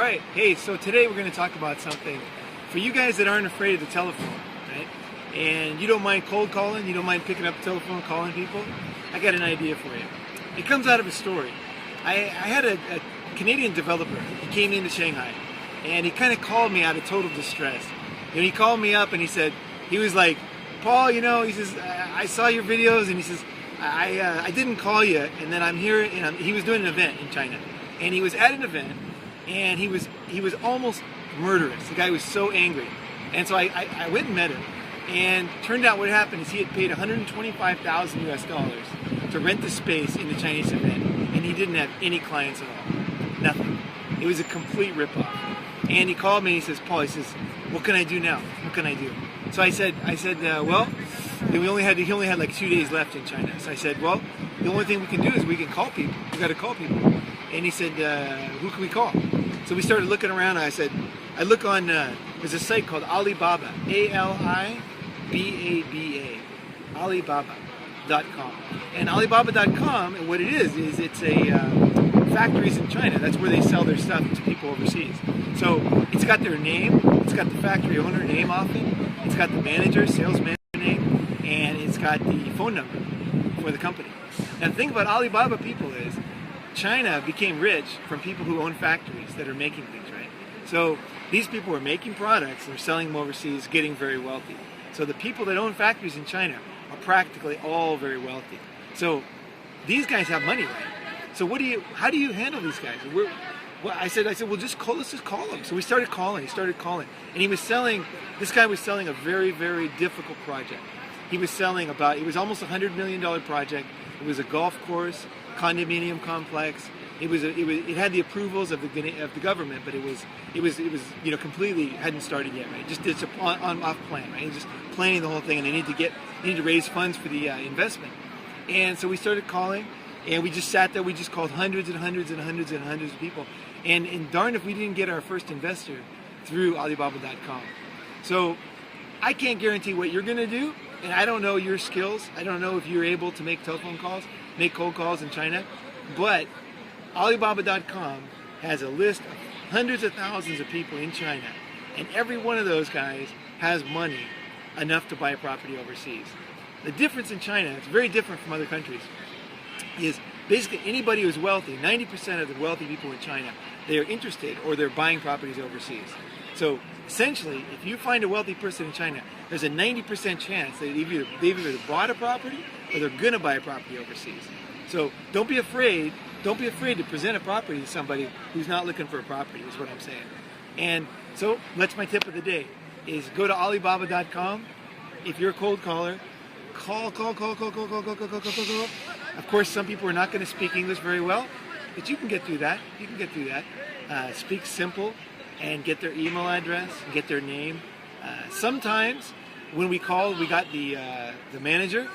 Alright, hey, so today we're going to talk about something for you guys that aren't afraid of the telephone, right? And you don't mind cold calling, you don't mind picking up the telephone, calling people. I got an idea for you. It comes out of a story. I had a Canadian developer. He came into Shanghai and he kind of called me out of total distress. And he called me up and he said, he was like, Paul, he says, I saw your videos, and he says, I didn't call you, and then I'm here, and he was doing an event in China, and he was at an event, and he was almost murderous. The guy was so angry, and so I went and met him, and turned out what happened is he had paid 125,000 US dollars to rent the space in the Chinese event, and he didn't have any clients at all, nothing. It was a complete ripoff. And he called me and he says, Paul, he says, what can I do now? What can I do? So I said, well, he only had like 2 days left in China. So I said, well, the only thing we can do is we can call people. We got to call people. And he said, who can we call? So we started looking around. I said, I look on, there's a site called Alibaba, A-L-I-B-A-B-A, Alibaba.com. And Alibaba.com, and what it is it's a factories in China. That's where they sell their stuff to people overseas. So it's got their name, it's got the factory owner name often, it's got the manager, sales manager name, and it's got the phone number for the company. Now the thing about Alibaba people is China became rich from people who own factories that are making things, right? So these people are making products, they're selling them overseas, getting very wealthy. So the people that own factories in China are practically all very wealthy. So these guys have money, right? So how do you handle these guys? I said, well, let's just call them. So we started calling, and this guy was selling a very, very difficult project. He was selling it was almost a $100 million project. It was a golf course, condominium complex. It had the approvals of the government, but it was completely hadn't started yet, right? It's on off plan, right? Just planning the whole thing, and they need to raise funds for the investment. And so we started calling. And we just sat there, we just called hundreds and hundreds and hundreds and hundreds of people. And darn if we didn't get our first investor through Alibaba.com. So I can't guarantee what you're going to do, and I don't know your skills. I don't know if you're able to make telephone calls, make cold calls in China. But Alibaba.com has a list of hundreds of thousands of people in China. And every one of those guys has money enough to buy a property overseas. The difference in China, it's very different from other countries, is basically anybody who's wealthy, 90% of the wealthy people in China, they are interested or they're buying properties overseas. So essentially, if you find a wealthy person in China, there's a 90% chance that they've either bought a property or they're going to buy a property overseas. So don't be afraid to present a property to somebody who's not looking for a property, is what I'm saying. And so that's my tip of the day, is go to Alibaba.com. If you're a cold caller, call. Of course, some people are not going to speak English very well, but you can get through that. Speak simple and get their email address, get their name. Sometimes when we called, we got the manager,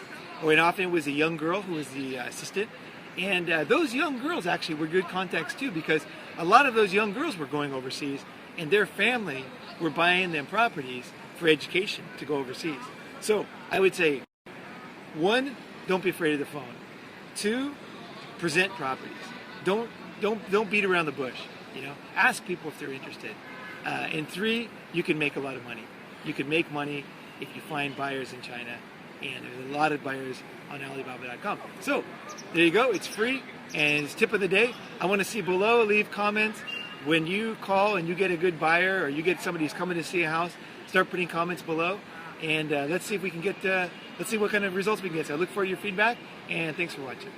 and often it was a young girl who was the assistant. And those young girls actually were good contacts too, because a lot of those young girls were going overseas and their family were buying them properties for education to go overseas. So I would say, 1, don't be afraid of the phone. 2, present properties. Don't beat around the bush. Ask people if they're interested. And 3, you can make a lot of money. You can make money if you find buyers in China, and there's a lot of buyers on Alibaba.com. So there you go. It's free, and it's tip of the day. I want to see below. Leave comments when you call and you get a good buyer, or you get somebody who's coming to see a house. Start putting comments below. And let's see if we can get, let's see what kind of results we can get. So I look forward to your feedback, and thanks for watching.